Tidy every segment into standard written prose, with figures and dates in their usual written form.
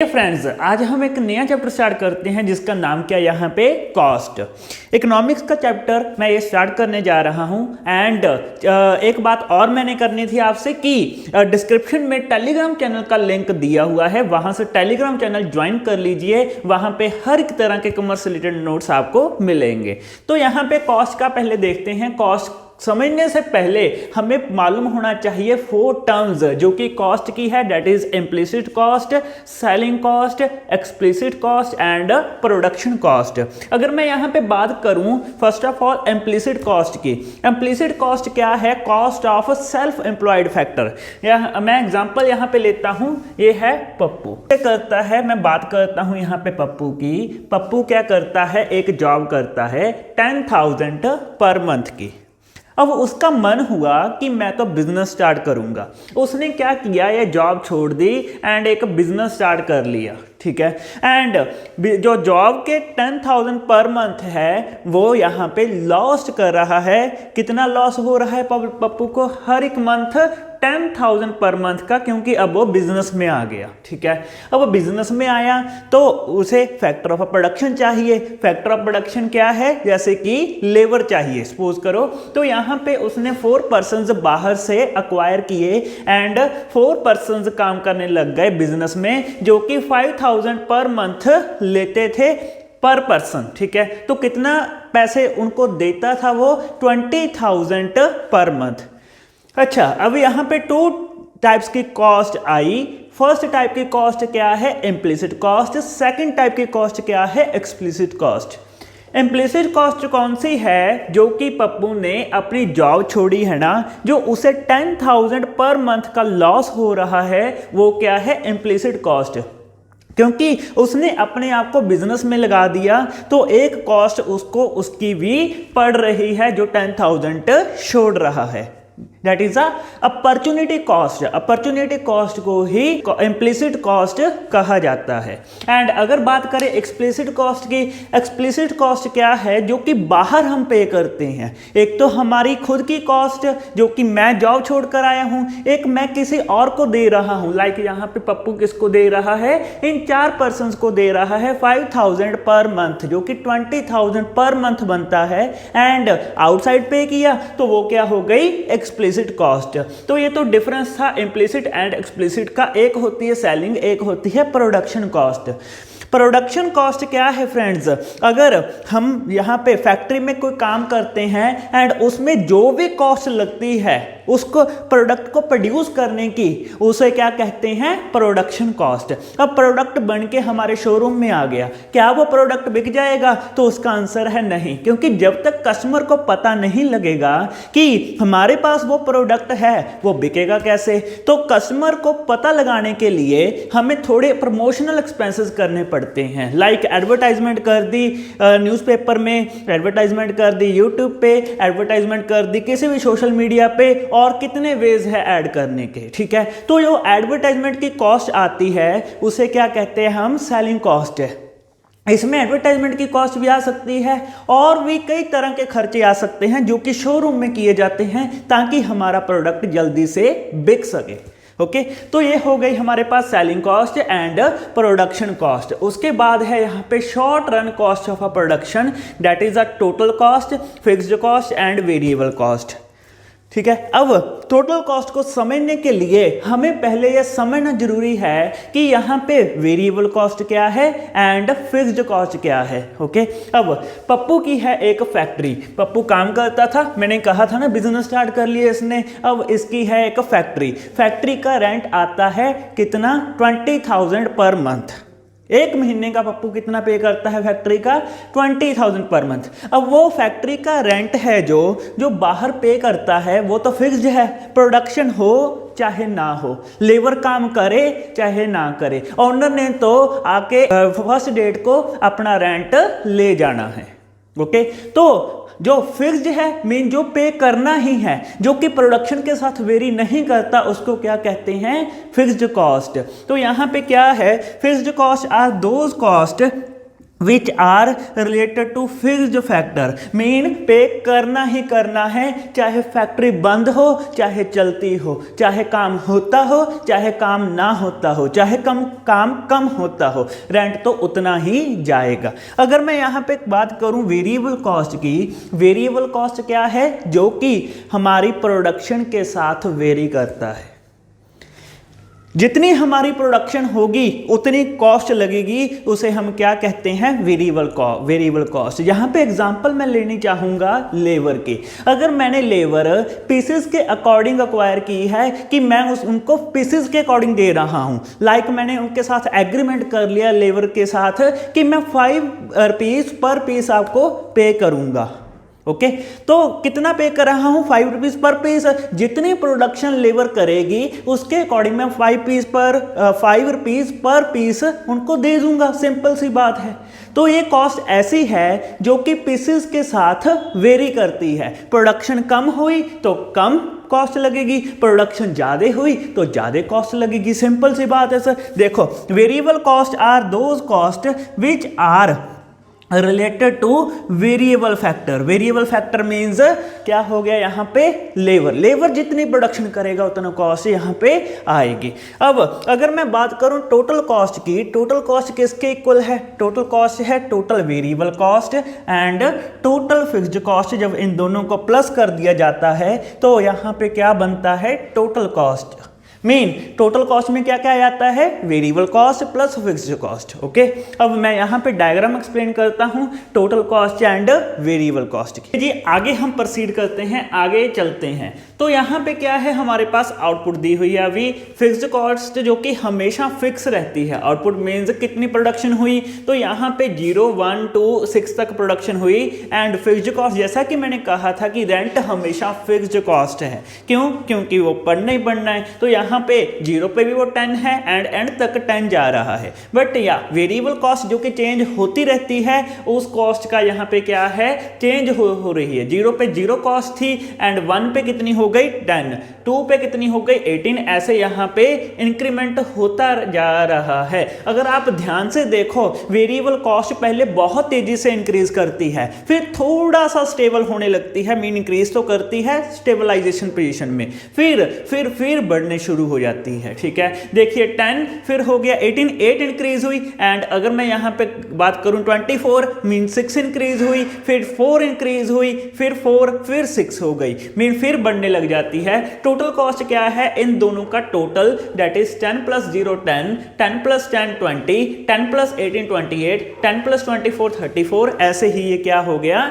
Friends, आज हम एक नया चैप्टर स्टार्ट करते हैं जिसका नाम क्या है यहाँ पे कॉस्ट। इकोनॉमिक्स का चैप्टर मैं ये स्टार्ट करने जा रहा हूँ। एंड एक बात और मैंने करनी थी आपसे कि डिस्क्रिप्शन में टेलीग्राम चैनल का लिंक दिया हुआ है, वहाँ से टेलीग्राम चैनल ज्वाइन कर लीजिए। वहाँ पे हर एक तरह के कॉमर्स रिलेटेड नोट्स आपको मिलेंगे। तो यहाँ पे कॉस्ट का पहले देखते हैं। कॉस्ट समझने से पहले हमें मालूम होना चाहिए 4 टर्म्स जो कि कॉस्ट की है, that is implicit cost, selling cost, explicit cost and production cost. अगर मैं यहाँ पे बात करूँ first of all implicit cost की, इम्प्लिसिट कॉस्ट क्या है? Cost of self employed factor. मैं एग्जांपल यहाँ पे लेता हूँ, ये है पप्पू। क्या करता है, मैं बात करता हूँ यहाँ पे पप्पू की। पप्पू क्या करता है? एक जॉब करता है 10,000 पर मंथ की। अब उसका मन हुआ कि मैं तो बिजनेस स्टार्ट करूंगा। उसने क्या किया, ये जॉब छोड़ दी एंड एक बिजनेस स्टार्ट कर लिया, ठीक है। एंड जो जॉब के 10,000 पर मंथ है वो यहाँ पे लॉस्ट कर रहा है। कितना लॉस हो रहा है पप्पू को? हर एक मंथ 10,000 पर मंथ का, क्योंकि अब वो बिजनेस में आ गया, ठीक है। अब वो बिजनेस में आया तो उसे फैक्टर ऑफ प्रोडक्शन चाहिए। फैक्टर ऑफ प्रोडक्शन क्या है? जैसे कि लेबर चाहिए सपोज करो। तो यहाँ पे उसने 4 पर्सन्स बाहर से अक्वायर किए एंड 4 पर्सन्स काम करने लग गए बिजनेस में, जो कि 5,000 पर मंथ लेते थे पर पर्सन, ठीक है। तो कितना पैसे उनको देता था वो? 20,000 पर मंथ। अच्छा, अब यहाँ पे 2 टाइप्स की कॉस्ट आई। फर्स्ट टाइप की कॉस्ट क्या है? Implicit cost. सेकंड टाइप की कॉस्ट क्या है? Explicit cost. इम्प्लिसिट कॉस्ट कौन सी है? जो कि पप्पू ने अपनी जॉब छोड़ी है ना, जो उसे 10,000 पर मंथ का लॉस हो रहा है, वो क्या है? Implicit cost. क्योंकि उसने अपने आप को बिजनेस में लगा दिया तो एक कॉस्ट उसको उसकी भी पड़ रही है जो 10,000 छोड़ रहा है, that is opportunity cost. Opportunity cost को ही इम्प्लिसिट कॉस्ट कहा जाता है। एंड अगर बात करें एक्सप्लिसिट कॉस्ट की, एक्सप्लिसिट कॉस्ट क्या है? जो कि बाहर हम पे करते हैं। एक तो हमारी खुद की कॉस्ट जो कि मैं जॉब छोड़कर आया हूं, एक मैं किसी और को दे रहा हूं। लाइक यहाँ पे पप्पू किसको दे रहा है? इन 4 पर्सन को दे रहा है 5,000 पर मंथ, जो कि 20,000 पर मंथ बनता है। एंड आउटसाइड पे किया तो वो क्या हो गई? Explicit cost. तो ये तो डिफरेंस था इम्प्लिसिट एंड एक्सप्लिसिट का। एक होती है सेलिंग, एक होती है प्रोडक्शन कॉस्ट। प्रोडक्शन कॉस्ट क्या है फ्रेंड्स? अगर हम यहाँ पे फैक्ट्री में कोई काम करते हैं एंड उसमें जो भी कॉस्ट लगती है उसको प्रोडक्ट को प्रोड्यूस करने की, उसे क्या कहते हैं? Production cost. अब प्रोडक्ट बन के हमारे शोरूम में आ गया, क्या वो प्रोडक्ट बिक जाएगा? तो उसका आंसर है नहीं, क्योंकि जब तक कस्टमर को पता नहीं लगेगा कि हमारे पास वो प्रोडक्ट है, वो बिकेगा कैसे? तो कस्टमर को पता लगाने के लिए हमें थोड़े प्रमोशनल एक्सपेंसेस करने पड़ते हैं। लाइक एडवर्टाइजमेंट कर दी न्यूज़पेपर में, एडवर्टाइजमेंट कर दी यूट्यूब पे, एडवर्टाइजमेंट कर दी किसी भी सोशल मीडिया पे, और कितने वेज है ऐड करने के, ठीक है। तो जो एडवर्टाइजमेंट की कॉस्ट आती है उसे क्या कहते हैं हम? सेलिंग कॉस्ट है। इसमें एडवर्टाइजमेंट की कॉस्ट भी आ सकती है और भी कई तरह के खर्चे आ सकते हैं जो कि शोरूम में किए जाते हैं ताकि हमारा प्रोडक्ट जल्दी से बिक सके। ओके, तो ये हो गई हमारे पास selling cost and production cost. उसके बाद है यहाँ पे short run cost of a production, that is a total cost, fixed cost and variable cost, ठीक है। अब टोटल कॉस्ट को समझने के लिए हमें पहले यह समझना जरूरी है कि यहाँ पे वेरिएबल कॉस्ट क्या है एंड फिक्स्ड कॉस्ट क्या है। ओके, अब पप्पू की है एक फैक्ट्री। पप्पू काम करता था, मैंने कहा था ना बिजनेस स्टार्ट कर लिया इसने। अब इसकी है एक फैक्ट्री। फैक्ट्री का रेंट आता है कितना? 20,000 पर मंथ। एक महीने का पप्पू कितना पे करता है फैक्ट्री का? 20,000 पर मंथ। अब वो फैक्ट्री का रेंट है जो बाहर पे करता है वो तो फिक्स्ड है। प्रोडक्शन हो चाहे ना हो, लेबर काम करे चाहे ना करे, ओनर ने तो आके फर्स्ट डेट को अपना रेंट ले जाना है। ओके, तो जो फिक्स्ड है मीन जो पे करना ही है, जो कि प्रोडक्शन के साथ वेरी नहीं करता, उसको क्या कहते हैं? Fixed cost. तो यहाँ पे क्या है? Fixed cost are those cost which are related to fixed factor, mean pay करना ही करना है, चाहे फैक्ट्री बंद हो, चाहे चलती हो, चाहे काम होता हो, चाहे काम ना होता हो, चाहे काम कम होता हो, रेंट तो उतना ही जाएगा। अगर मैं यहाँ पे बात करूँ वेरिएबल कॉस्ट की, वेरिएबल कॉस्ट क्या है? जो कि हमारी प्रोडक्शन के साथ वेरी करता है। जितनी हमारी प्रोडक्शन होगी उतनी कॉस्ट लगेगी, उसे हम क्या कहते हैं? Variable cost. यहाँ पे एग्जांपल मैं लेनी चाहूँगा लेबर की। अगर मैंने लेबर पीसेस के अकॉर्डिंग अक्वायर की है कि मैं उनको पीसेस के अकॉर्डिंग दे रहा हूँ, लाइक मैंने उनके साथ एग्रीमेंट कर लिया लेबर के साथ कि मैं 5 रुपीज़ पर पीस आपको पे करूँगा। ओके, तो कितना पे कर रहा हूं? 5 रुपीज़ पर पीस। जितनी प्रोडक्शन लेबर करेगी उसके अकॉर्डिंग मैं 5 रुपीज़ पर पीस उनको दे दूंगा। सिंपल सी बात है। तो ये कॉस्ट ऐसी है जो कि पीसेस के साथ वेरी करती है। प्रोडक्शन कम हुई तो कम कॉस्ट लगेगी, प्रोडक्शन ज़्यादा हुई तो ज़्यादा कॉस्ट लगेगी। सिंपल सी बात है सर। देखो, variable cost are those cost which are related to variable factor. Variable factor means क्या हो गया यहाँ पे? लेबर जितनी प्रोडक्शन करेगा उतना कॉस्ट यहाँ पे आएगी। अब अगर मैं बात करूँ टोटल कॉस्ट की, टोटल कॉस्ट किसके इक्वल है? टोटल कॉस्ट है total variable cost and total fixed cost. जब इन दोनों को प्लस कर दिया जाता है तो यहाँ पे क्या बनता है? Total cost. Mean total cost में क्या क्या आता है? Variable cost plus fixed cost. Okay, अब मैं यहाँ पे डायग्राम एक्सप्लेन करता हूँ total cost and variable cost की। जी आगे हम प्रोसीड करते हैं, आगे चलते हैं। तो यहाँ पे क्या है? हमारे पास आउटपुट दी हुई है अभी फिक्स्ड कॉस्ट जो कि हमेशा फिक्स रहती है। आउटपुट मीन्स कितनी प्रोडक्शन हुई, तो यहाँ पे 0, 1, 2, 6 तक प्रोडक्शन हुई। एंड फिक्स्ड कॉस्ट जैसा कि मैंने कहा था कि रेंट हमेशा फिक्स्ड कॉस्ट है। क्यों? क्योंकि वो पढ़ना ही पढ़ना है। तो यहाँ पे 0 पे भी वो 10 है एंड एंड तक 10 जा रहा है। बट या वेरिएबल कॉस्ट जो कि चेंज होती रहती है, उस कॉस्ट का यहाँ पे क्या है? चेंज हो रही है। 0 पे 0 कॉस्ट थी एंड 1 पे कितनी हो गई? 10, 2 पे कितनी हो गई? 18। ऐसे यहाँ पे इंक्रीमेंट होता जा रहा है। अगर आप ध्यान से देखो, वेरिएबल कॉस्ट पहले बहुत तेजी से इंक्रीज करती है, फिर थोड़ा सा स्टेबल होने लगती है। मीन इंक्रीज तो करती है स्टेबलाइजेशन पोजीशन में, फिर बढ़ने शुरू हो जाती है। ठीक है, देखिए 10 फिर हो गया 18, 8 इंक्रीज हुई। एंड अगर मैं यहाँ पे बात करूँ 24 मीन 6 इंक्रीज हुई, फिर 4 इंक्रीज हुई, फिर 4, फिर 6 हो गई, मीन फिर बढ़ने लग जाती है। टोटल कॉस्ट क्या है? इन दोनों का टोटल, दैट इज 10 + 0 10, 10 + 10 20, 10 + 18 28, 10 + 24 34। ऐसे ही ये क्या हो गया?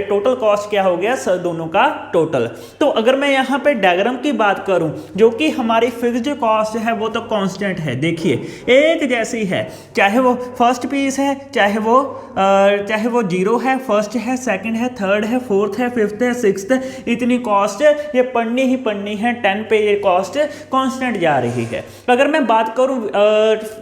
टोटल कॉस्ट क्या हो गया? दोनों का टोटल। तो अगर मैं यहाँ पे डायग्राम की बात करूं, जो कि हमारी फिक्स्ड कॉस्ट है वो तो कांस्टेंट है। देखिए एक जैसी है, चाहे वो फर्स्ट पीस है, चाहे वो 0 है, फर्स्ट है, सेकंड है, थर्ड है, फोर्थ है, फिफ्थ है, सिक्स्थ है, इतनी कॉस्ट ये पढ़नी ही पढ़नी है। 10 पे ये कॉस्ट कांस्टेंट जा रही है। अगर मैं बात करूं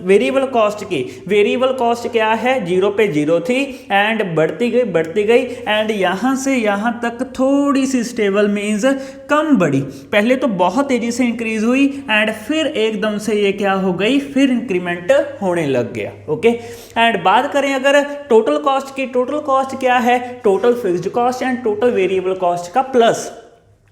वेरिएबल कॉस्ट की, वेरिएबल कॉस्ट क्या है? 0 पे 0 थी एंड बढ़ती गई एंड यहाँ से यहाँ तक थोड़ी सी स्टेबल मीन्स कम बढ़ी। पहले तो बहुत तेजी से इंक्रीज हुई एंड फिर एकदम से ये क्या हो गई? फिर इंक्रीमेंट होने लग गया। ओके, एंड बात करें अगर टोटल कॉस्ट की, टोटल कॉस्ट क्या है? Total fixed cost and total variable cost का प्लस।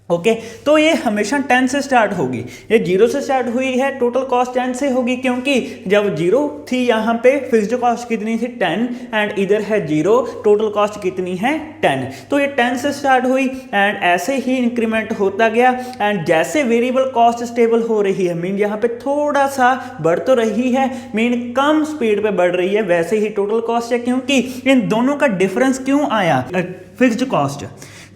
ओके, तो ये हमेशा 10 से स्टार्ट होगी। ये 0 से स्टार्ट हुई है, टोटल कॉस्ट 10 से होगी, क्योंकि जब 0 थी यहाँ पे फिक्स्ड कॉस्ट कितनी थी? 10 एंड इधर है 0, टोटल कॉस्ट कितनी है? 10। तो ये 10 से स्टार्ट हुई एंड ऐसे ही इंक्रीमेंट होता गया। एंड जैसे वेरिएबल कॉस्ट स्टेबल हो रही है, मीन यहाँ पे थोड़ा सा बढ़ तो रही है, मीन कम स्पीड पे बढ़ रही है, वैसे ही टोटल कॉस्ट है। क्योंकि इन दोनों का डिफरेंस क्यों आया? फिक्स्ड कॉस्ट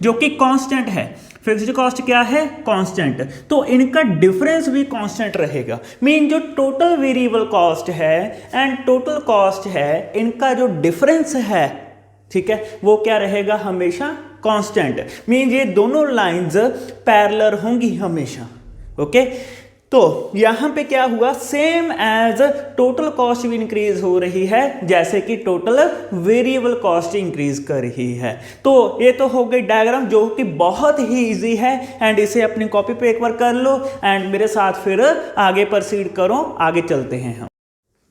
जो कि कांस्टेंट है, फिक्स्ड कॉस्ट क्या है? कांस्टेंट, तो इनका डिफरेंस भी कांस्टेंट रहेगा। मीन जो टोटल वेरिएबल कॉस्ट है एंड टोटल कॉस्ट है, इनका जो डिफरेंस है, ठीक है, वो क्या रहेगा? हमेशा कांस्टेंट। मीन ये दोनों लाइंस पैरेलल होंगी हमेशा। ओके, तो यहाँ पे क्या हुआ? सेम एज टोटल कॉस्ट भी इंक्रीज हो रही है जैसे कि टोटल वेरिएबल कॉस्ट इंक्रीज कर रही है। तो ये तो हो गई डायग्राम जो कि बहुत ही इजी है एंड इसे अपनी कॉपी पे एक बार कर लो एंड मेरे साथ फिर आगे प्रोसीड करो, आगे चलते हैं हम।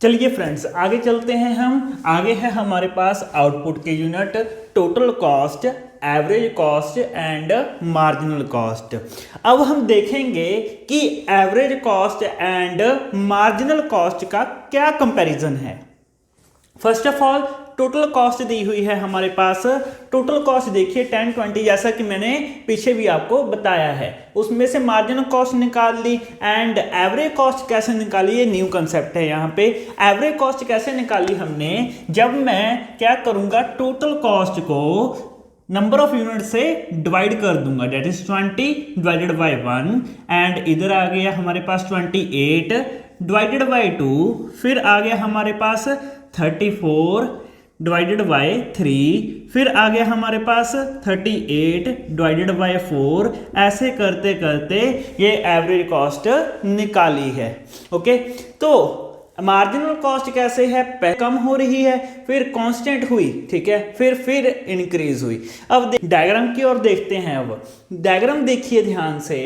चलिए फ्रेंड्स आगे चलते हैं हम। आगे है हमारे पास आउटपुट के unit total cost, average cost and marginal cost. अब हम देखेंगे कि average cost and marginal cost का क्या कंपैरिजन है। First of all total cost दी हुई है हमारे पास। टोटल कॉस्ट देखिए 1020, जैसा कि मैंने पीछे भी आपको बताया है। उसमें से मार्जिनल कॉस्ट निकाल ली एंड एवरेज कॉस्ट कैसे निकाली, ये न्यू कंसेप्ट है यहाँ पे। एवरेज कॉस्ट कैसे निकाली हमने, जब मैं क्या करूँगा, टोटल कॉस्ट को नंबर ऑफ यूनिट से डिवाइड कर दूंगा, that is 20 divided by 1 and इधर आ गया हमारे पास 28 डिवाइडेड बाई 2, फिर आ गया हमारे पास 34 डिवाइडेड बाई 3, फिर आ गया हमारे पास 38 डिवाइडेड बाई 4। ऐसे करते करते ये एवरेज कॉस्ट निकाली है। ओके, तो मार्जिनल कॉस्ट कैसे है, कम हो रही है, फिर कांस्टेंट हुई, ठीक है, फिर इंक्रीज हुई। अब डायग्राम की ओर देखते हैं। अब डायग्राम देखिए ध्यान से।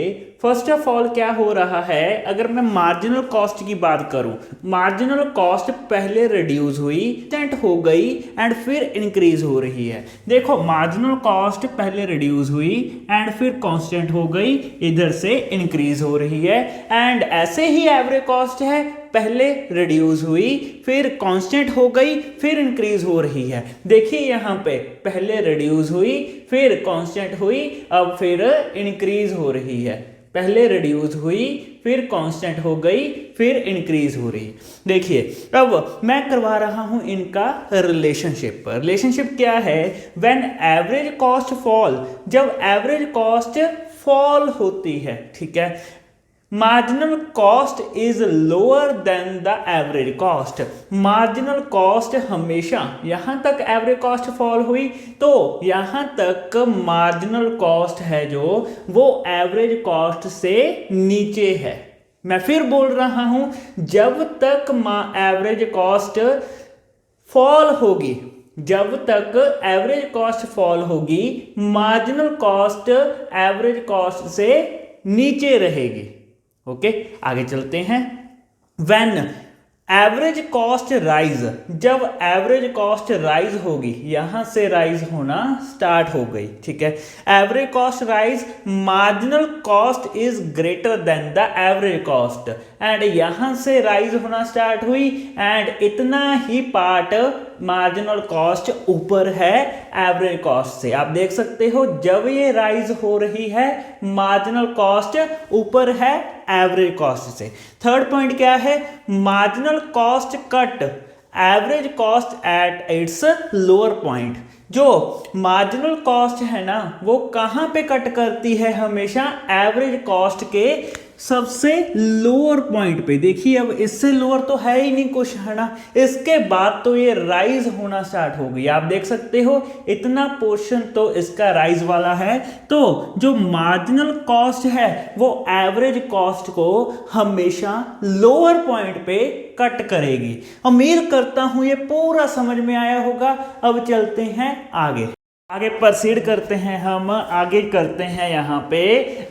फर्स्ट ऑफ ऑल क्या हो रहा है, अगर मैं मार्जिनल कॉस्ट की बात करूं, मार्जिनल कॉस्ट पहले रिड्यूस हुई, कांस्टेंट हो गई एंड फिर इंक्रीज हो रही है। देखो मार्जिनल कॉस्ट पहले रिड्यूस हुई एंड फिर कांस्टेंट हो गई, इधर से इंक्रीज हो रही है। एंड ऐसे ही एवरेज कॉस्ट है, पहले रिड्यूस हुई, फिर कांस्टेंट हो गई, फिर इंक्रीज हो रही है। देखिए यहाँ पे पहले रिड्यूस हुई, फिर कांस्टेंट हुई, अब फिर इंक्रीज हो रही है। पहले रिड्यूस हुई, फिर कांस्टेंट हो गई, फिर इंक्रीज हो रही। देखिए अब मैं करवा रहा हूं इनका रिलेशनशिप। रिलेशनशिप क्या है, व्हेन एवरेज कॉस्ट फॉल, जब एवरेज कॉस्ट फॉल होती है, ठीक है, marginal cost is lower than the average cost. Marginal cost हमेशा, यहां तक एवरेज कॉस्ट फॉल हुई तो यहां तक मार्जिनल कॉस्ट है जो वो एवरेज कॉस्ट से नीचे है। मैं फिर बोल रहा हूं, जब तक एवरेज कॉस्ट फॉल होगी, जब तक एवरेज कॉस्ट फॉल होगी, मार्जिनल कॉस्ट एवरेज कॉस्ट से नीचे रहेगी। ओके, आगे चलते हैं। व्हेन एवरेज कॉस्ट राइज, जब एवरेज कॉस्ट राइज होगी, यहां से राइज होना स्टार्ट हो गई, ठीक है, average cost rise, marginal cost is greater than the average cost and यहां से राइज होना स्टार्ट हुई एंड इतना ही पार्ट मार्जिनल कॉस्ट ऊपर है एवरेज कॉस्ट से। आप देख सकते हो जब ये राइज हो रही है, मार्जिनल कॉस्ट ऊपर है एवरेज कॉस्ट से। थर्ड पॉइंट क्या है, marginal cost cut average cost at its lower point. जो मार्जिनल कॉस्ट है ना, वो कहां पे कट करती है, हमेशा एवरेज कॉस्ट के सबसे लोअर पॉइंट पे। देखिए अब इससे लोअर तो है ही नहीं कुछ, है ना, इसके बाद तो ये राइज होना स्टार्ट हो गई। आप देख सकते हो इतना पोर्शन तो इसका राइज वाला है। तो जो मार्जिनल कॉस्ट है वो एवरेज कॉस्ट को हमेशा लोअर पॉइंट पे कट करेगी। उम्मीद करता हूं ये पूरा समझ में आया होगा। अब चलते हैं आगे प्रोसीड करते हैं। हम आगे करते हैं यहाँ पे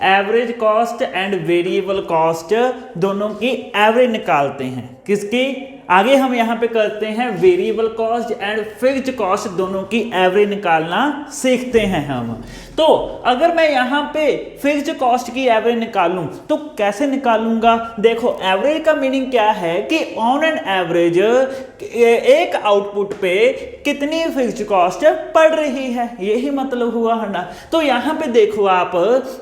average cost and variable cost दोनों की एवरेज निकालते हैं। किसकी, आगे हम यहाँ पे करते हैं variable cost and fixed cost दोनों की एवरेज निकालना सीखते हैं हम। तो अगर मैं यहाँ पे फिक्स्ड कॉस्ट की एवरेज निकालूं तो कैसे निकालूंगा, देखो एवरेज का मीनिंग क्या है कि ऑन एन एवरेज एक आउटपुट पे कितनी फिक्स्ड कॉस्ट पड़ रही है, यही मतलब हुआ है ना। तो यहाँ पे देखो आप,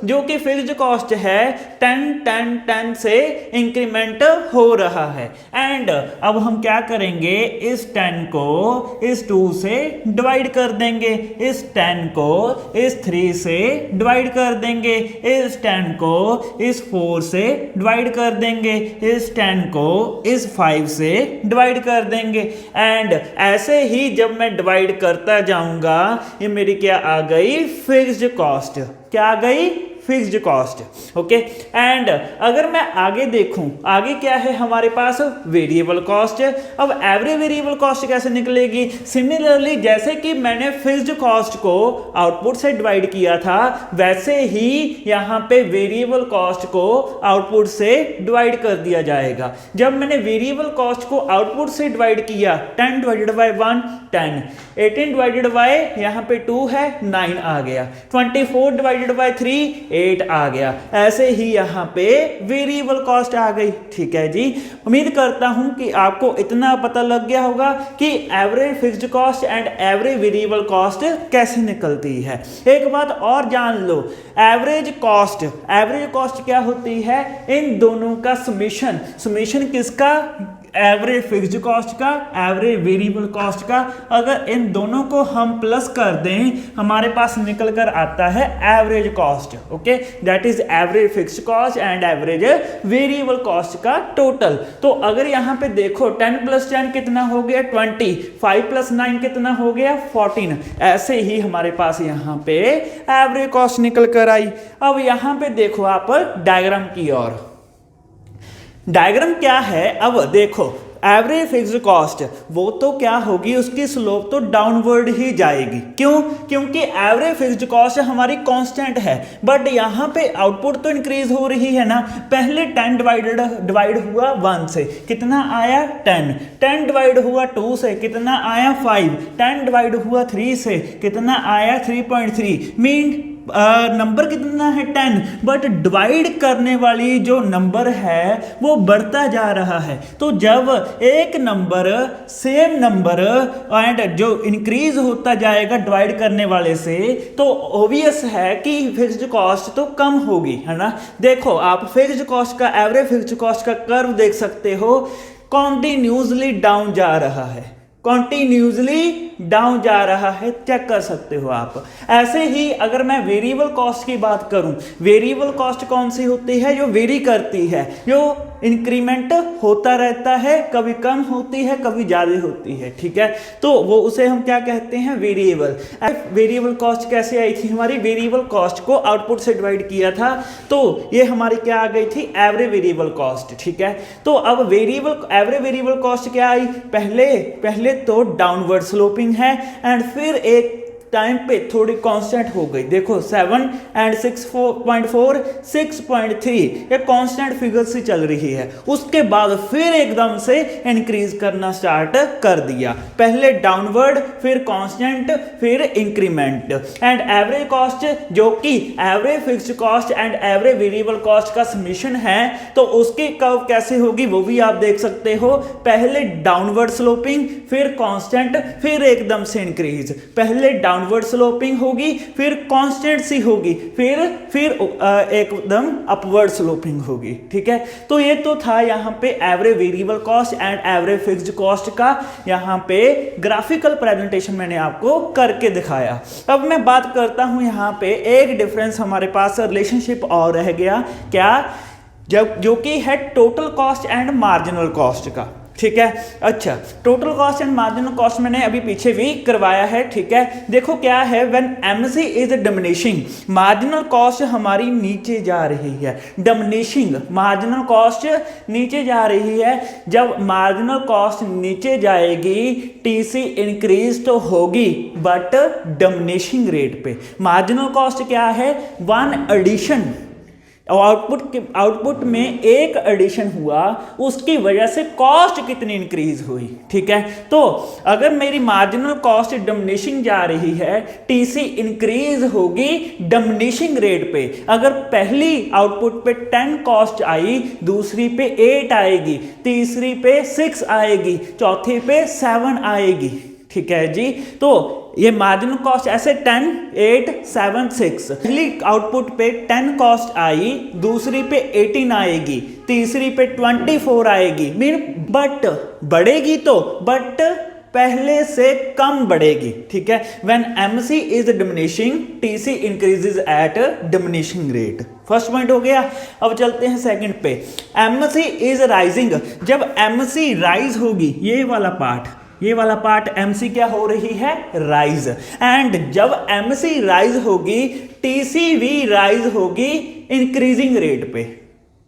जो कि फिक्स्ड कॉस्ट है 10 से इंक्रीमेंट हो रहा है एंड अब हम क्या करेंगे, इस 10 को इस 2 से डिवाइड कर देंगे, इस 10 को इस 3 से डिवाइड कर देंगे, इस 10 को इस 4 से डिवाइड कर देंगे, इस 10 को इस 5 से डिवाइड कर देंगे एंड ऐसे ही जब मैं डिवाइड करता जाऊंगा, ये मेरी क्या आ गई, फिक्स्ड कॉस्ट। क्या आ गई, फिक्स्ड कॉस्ट। ओके, एंड अगर मैं आगे देखूं, आगे क्या है हमारे पास, वेरिएबल कॉस्ट। अब एवरेज वेरिएबल कॉस्ट कैसे निकलेगी? सिमिलरली जैसे कि मैंने फिक्स्ड कॉस्ट को आउटपुट से डिवाइड किया था, वैसे ही यहाँ पे वेरिएबल कॉस्ट को आउटपुट से डिवाइड कर दिया जाएगा। जब मैंने वेरिएबल कॉस्ट को आउटपुट से डिवाइड किया, 10 डिवाइडेड बाय 1 10, 18 डिवाइडेड बाय यहाँ पे 2 है 9 आ गया, 24 डिवाइडेड बाय 3 8 आ गया। ऐसे ही यहाँ पे वेरिएबल कॉस्ट आ गई। ठीक है जी, उम्मीद करता हूं कि आपको इतना पता लग गया होगा कि average fixed cost and average variable cost कैसे निकलती है। एक बात और जान लो, एवरेज कॉस्ट क्या होती है? इन दोनों का समेशन। समेशन किसका? एवरेज फिक्स्ड कॉस्ट का, एवरेज वेरिएबल कॉस्ट का। अगर इन दोनों को हम प्लस कर दें, हमारे पास निकल कर आता है average cost. Okay, that is average fixed cost and average variable cost का टोटल। तो अगर यहाँ पे देखो 10 + 10 कितना हो गया? 20, 5 + 9 कितना हो गया? 14। ऐसे ही हमारे पास यहाँ पे एवरेज कॉस्ट निकल कर आई। अब यहाँ पे देखो आप डायग्राम की ओर। डायग्राम क्या है? अब देखो, एवरेज फिक्स्ड कॉस्ट वो तो क्या होगी, उसकी स्लोप तो डाउनवर्ड ही जाएगी। क्यों? क्योंकि एवरेज फिक्स्ड कॉस्ट हमारी कांस्टेंट है, बट यहाँ पे आउटपुट तो इंक्रीज हो रही है ना। पहले 10 डिवाइड हुआ 1 से, कितना आया? 10। 10 डिवाइड हुआ 2 से, कितना आया? 5। 10 डिवाइड हुआ 3 से, कितना आया? 3.3। मीन नंबर कितना है? 10, बट डिवाइड करने वाली जो नंबर है वो बढ़ता जा रहा है। तो जब एक नंबर सेम नंबर एंड जो इंक्रीज होता जाएगा डिवाइड करने वाले से, तो ऑब्वियस है कि फिक्स्ड कॉस्ट तो कम होगी, है ना। देखो आप फिक्स्ड कॉस्ट का, एवरेज फिक्स्ड कॉस्ट का कर्व देख सकते हो, कॉन्टिन्यूसली डाउन जा रहा है, कॉन्टिन्यूसली डाउन जा रहा है, चेक कर सकते हो आप। ऐसे ही अगर मैं वेरिएबल कॉस्ट की बात करूं, वेरिएबल कॉस्ट कौन सी होती है? जो वेरी करती है, जो इंक्रीमेंट होता रहता है, कभी कम होती है कभी ज़्यादा होती है। ठीक है, तो वो उसे हम क्या कहते हैं? वेरिएबल। वेरिएबल कॉस्ट कैसे आई थी हमारी? वेरिएबल कॉस्ट को आउटपुट से डिवाइड किया था, तो ये हमारी क्या आ गई थी? Average variable cost. ठीक है, तो अब एवरेज वेरिएबल कॉस्ट क्या आई? पहले तो डाउनवर्ड स्लोपिंग है एंड फिर एक टाइम पे थोड़ी कांस्टेंट हो गई। देखो 7 एंड 6.4 6.3 ये कांस्टेंट फिगर से चल रही है, उसके बाद फिर एकदम से इंक्रीज करना स्टार्ट कर दिया। पहले डाउनवर्ड, फिर कांस्टेंट, फिर इंक्रीमेंट। एंड एवरेज कॉस्ट जो कि average fixed cost and average variable cost का समेशन है, तो उसकी कर्व कैसे होगी वो भी आप देख सकते हो। पहले डाउनवर्ड स्लोपिंग, फिर कांस्टेंट, फिर एकदम से इंक्रीज। पहले डाउनवर्ड स्लोपिंग होगी, फिर कांस्टेंट सी होगी, फिर एकदम अपवर्ड स्लोपिंग होगी। ठीक है, तो ये तो था यहाँ पे average variable cost and average fixed cost का यहाँ पे ग्राफिकल प्रेजेंटेशन मैंने आपको करके दिखाया। अब मैं बात करता हूँ यहाँ पे एक डिफरेंस हमारे पास रिलेशनशिप और रह गया, क्या? जो कि है total cost and marginal cost का। ठीक है, अच्छा, total cost and marginal cost मैंने अभी पीछे भी करवाया है। ठीक है, देखो क्या है, when MC is diminishing, marginal cost हमारी नीचे जा रही है। डिमिनिशिंग, मार्जिनल कॉस्ट नीचे जा रही है। जब मार्जिनल कॉस्ट नीचे जाएगी, टीसी इंक्रीज तो होगी बट डिमिनिशिंग रेट पे। मार्जिनल कॉस्ट क्या है? 1 एडिशन, आउटपुट में एक एडिशन हुआ, उसकी वजह से कॉस्ट कितनी इंक्रीज हुई। ठीक है, तो अगर मेरी मार्जिनल कॉस्ट डिमिनिशिंग जा रही है, टीसी इंक्रीज होगी डिमिनिशिंग रेट पे। अगर पहली आउटपुट पे 10 कॉस्ट आई, दूसरी पे 8 आएगी, तीसरी पे 6 आएगी, चौथी पे 7 आएगी। ठीक है जी, तो ये मार्जिनल कॉस्ट ऐसे 10 8 7 6, पहली आउटपुट पे 10 कॉस्ट आई, दूसरी पे 18 आएगी, तीसरी पे 24 आएगी। मीन बट बढ़ेगी तो, बट पहले से कम बढ़ेगी। ठीक है, when MC is diminishing, TC increases at diminishing rate. First point हो गया। अब चलते हैं सेकंड पे, एमसी इज राइजिंग। जब एमसी राइज होगी, ये वाला पार्ट, ये वाला पार्ट एमसी क्या हो रही है, राइज। एंड जब एमसी राइज होगी, टीसी भी राइज होगी इंक्रीजिंग रेट पे।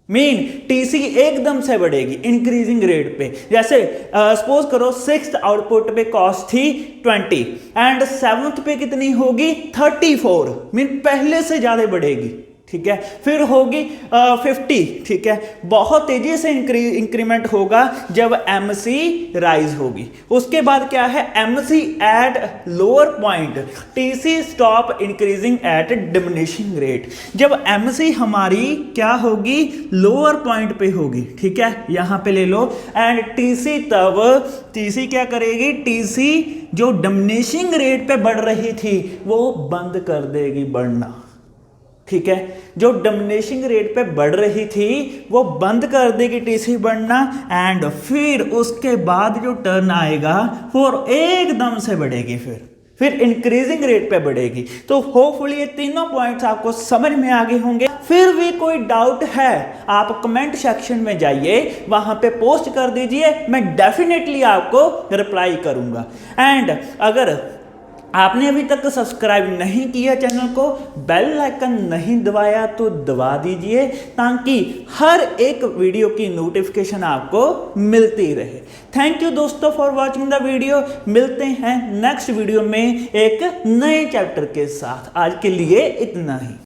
मीन टीसी एकदम से बढ़ेगी इंक्रीजिंग रेट पे। जैसे सपोज करो 6th आउटपुट पे कॉस्ट थी 20 एंड 7th पे कितनी होगी 34, मीन पहले से ज्यादा बढ़ेगी, ठीक है। फिर होगी 50, ठीक है। बहुत तेजी से इंक्रीमेंट होगा जब एमसी राइज होगी। उसके बाद क्या है, MC at lower point, TC stop increasing at diminishing rate. जब एमसी हमारी क्या होगी, लोअर पॉइंट पे होगी, ठीक है, यहां पे ले लो। एंड टीसी तब टीसी क्या करेगी, टीसी जो डिमिनिशिंग रेट पे बढ़ रही थी वो बंद कर देगी बढ़ना, ठीक है। जो डिमिनिशिंग रेट पे बढ़ रही थी वो बंद कर देगी टीसी बढ़ना। एंड फिर उसके बाद जो टर्न आएगा वो एकदम से बढ़ेगी, फिर इंक्रीजिंग रेट पे बढ़ेगी। तो होपफुली ये तीनों पॉइंट्स आपको समझ में आ गए होंगे। फिर भी कोई डाउट है आप कमेंट सेक्शन में जाइए, वहां पे पोस्ट कर दीजिए, मैं डेफिनेटली आपको रिप्लाई करूंगा। एंड अगर आपने अभी तक सब्सक्राइब नहीं किया चैनल को, बेल आइकन नहीं दबाया तो दबा दीजिए, ताकि हर एक वीडियो की नोटिफिकेशन आपको मिलती रहे। थैंक यू दोस्तों फॉर वॉचिंग द वीडियो। मिलते हैं नेक्स्ट वीडियो में एक नए चैप्टर के साथ। आज के लिए इतना ही।